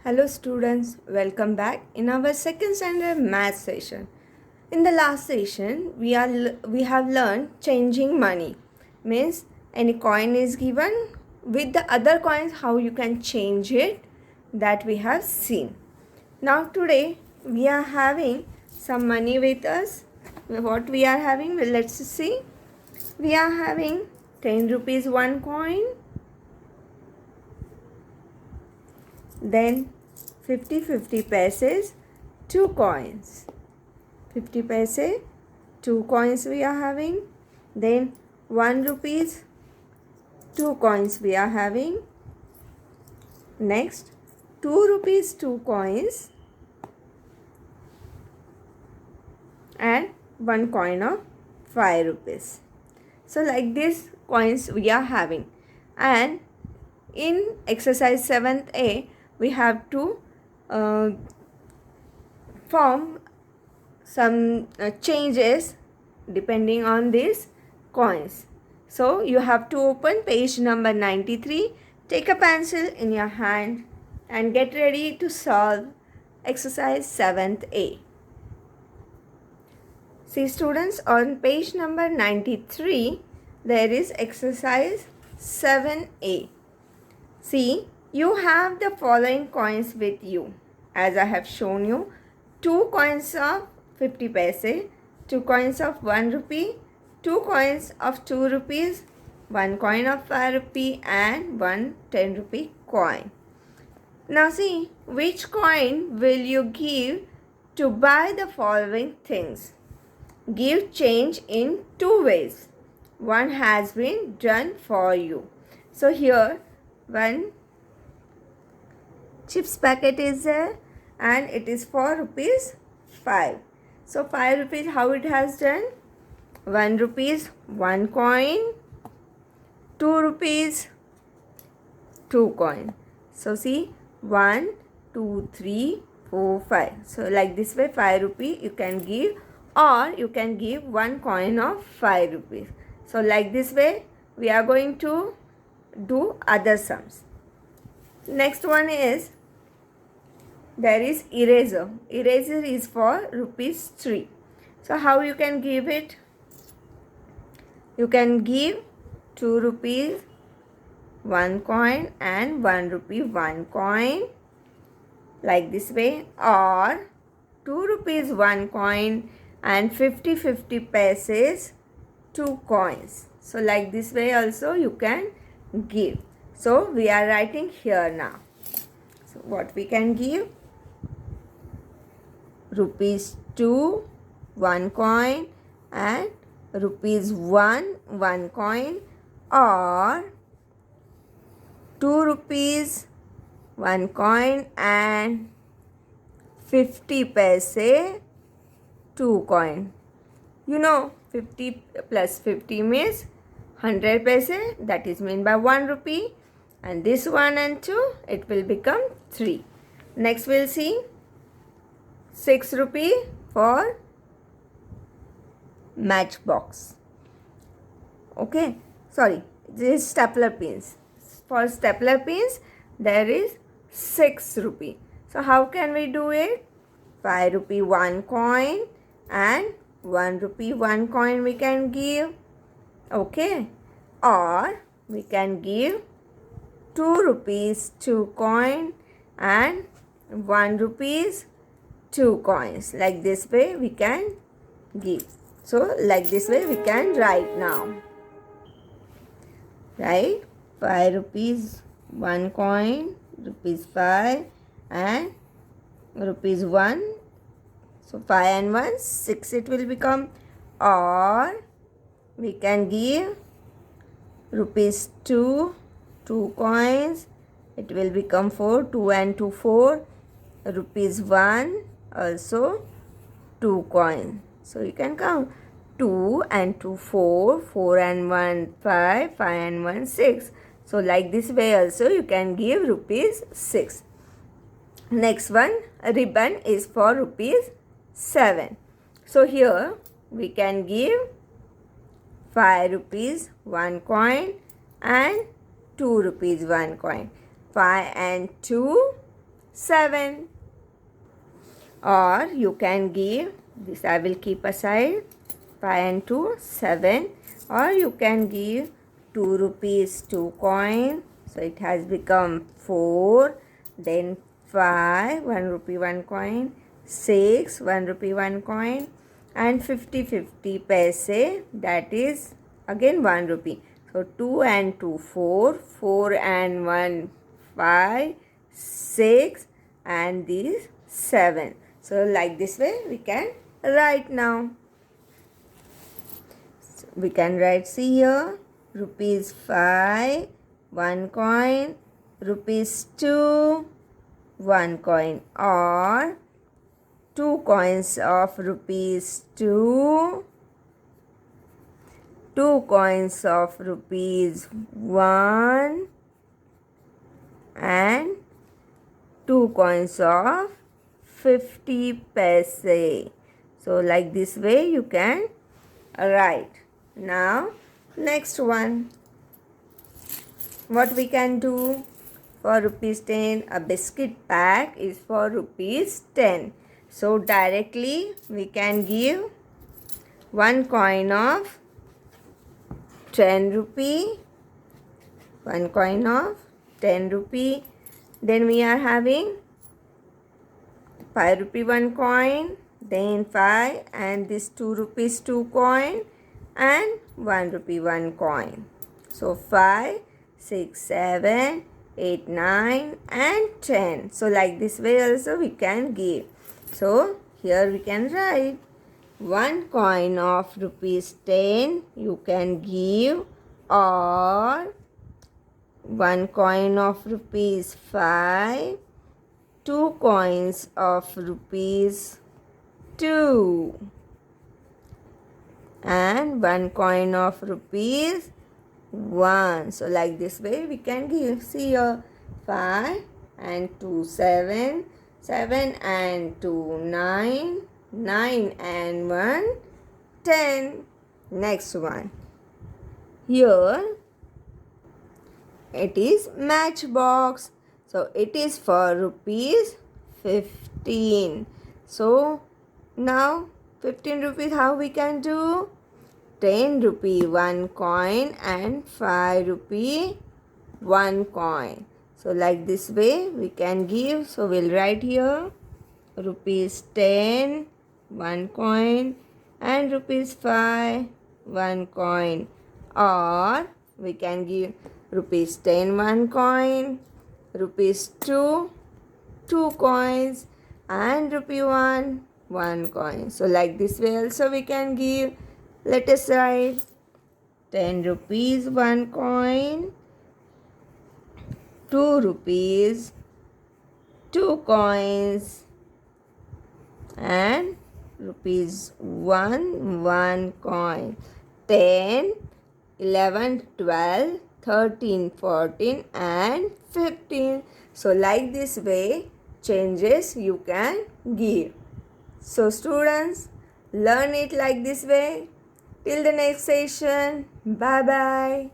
Hello students, welcome back in our second standard math session. In the last session, we have learned changing money. Means any coin is given with the other coins, how you can change it, that we have seen. Now today we are having some money with us. What we are having, well, let's see. We are having 10 rupees one coin, then 50 paise, two coins. 50 paise, two coins we are having. Then 1 rupees, two coins we are having. Next 2 rupees, two coins, and one coin of 5 rupees. So like this coins we are having. And in exercise 7th A, we have to form some changes depending on these coins. So you have to open page number 93, take a pencil in your hand and get ready to solve exercise 7th A. See students, on page number 93 there is exercise 7A. See, you have the following coins with you. As I have shown you, 2 coins of 50 paise, 2 coins of 1 rupee, 2 coins of 2 rupees, 1 coin of 5 rupee and 1 10 rupee coin. Now see, which coin will you give to buy the following things? Give change in 2 ways. One has been done for you. So here, one chips packet is there and it is for rupees 5. So 5 rupees, how it has done? 1 rupees, 1 coin, 2 rupees, 2 coin. So see, 1, 2, 3, 4, 5. So like this way 5 rupee you can give, or you can give 1 coin of 5 rupees. So like this way we are going to do other sums. Next one is, there is eraser. Eraser is for rupees 3. So how you can give it? You can give 2 rupees 1 coin and 1 rupee 1 coin, like this way, or 2 rupees 1 coin and 50 paise 2 coins. So like this way also you can give. So we are writing here now. So what we can give? Rupees 2, 1 coin and rupees 1, 1 coin, or 2 rupees 1 coin and 50 paise 2 coin. You know 50 plus 50 means 100 paise, that is mean by 1 rupee, and this 1 and 2 it will become 3. Next we'll see 6 rupee for matchbox. Okay, sorry, this is stapler pins. For stapler pins there is 6 rupee. So how can we do it? 5 rupee 1 coin and 1 rupee 1 coin we can give. Okay, or we can give 2 rupees 2 coin and 1 rupees 2 coins. Like this way we can give. So like this way we can write now. Right? 5 rupees 1 coin, rupees 5 and rupees 1. So 5 and 1, 6 it will become. Or we can give rupees 2, 2 coins, it will become 4, 2 and 2, 4, rupees 1, also 2 coins. So you can count 2 and 2, 4, 4 and 1, 5, 5 and 1, 6. So like this way also you can give rupees 6. Next one, a ribbon is for rupees 7. So here we can give 5 rupees 1 coin and 2 rupees 1 coin. 5 and 2, 7. Or you can give this, I will keep aside, 5 and 2, 7. Or you can give 2 rupees 2 coin. So it has become 4. Then 5, 1 rupee 1 coin. 6, 1 rupee 1 coin. And 50 paise, that is again 1 rupee. So 2 and 2, 4. 4 and 1, 5. 6. And these 7. So like this way we can write now. So we can write, see here, rupees 5, 1 coin, rupees 2, 1 coin, or 2 coins of rupees 2, 2 coins of rupees 1, and 2 coins of 50 paise. So like this way you can write. Now next one, what we can do for rupees 10, a biscuit pack is for rupees 10. So directly we can give 1 coin of 10 rupee, 1 coin of 10 rupee. Then we are having 5 rupee 1 coin, then 5, and this 2 rupees 2 coin, and 1 rupee 1 coin. So 5, 6, 7, 8, 9, and 10. So like this way also we can give. So here we can write 1 coin of rupees 10 you can give, or 1 coin of rupees 5, 2 coins of rupees 2, and 1 coin of rupees 1. So like this way we can give. See here, 5 and 2, 7, 7 and 2, 9, 9 and 1, 10. Next one. Here it is matchbox. So it is for rupees 15. So now 15 rupees, how we can do? 10 rupee 1 coin and 5 rupee 1 coin. So like this way we can give. So we'll write here rupees 10 1 coin and rupees 5 1 coin, or we can give rupees 10 1 coin, rupees 2 2 coins, and rupee 1 1 coin. So like this way also we can give. Let us write 10 rupees 1 coin, 2 rupees 2 coins, and rupees 1 1 coin. 10, 11, 12, 13, 14, and 15. So like this way changes you can give. So students, learn it like this way. Till the next session. Bye bye.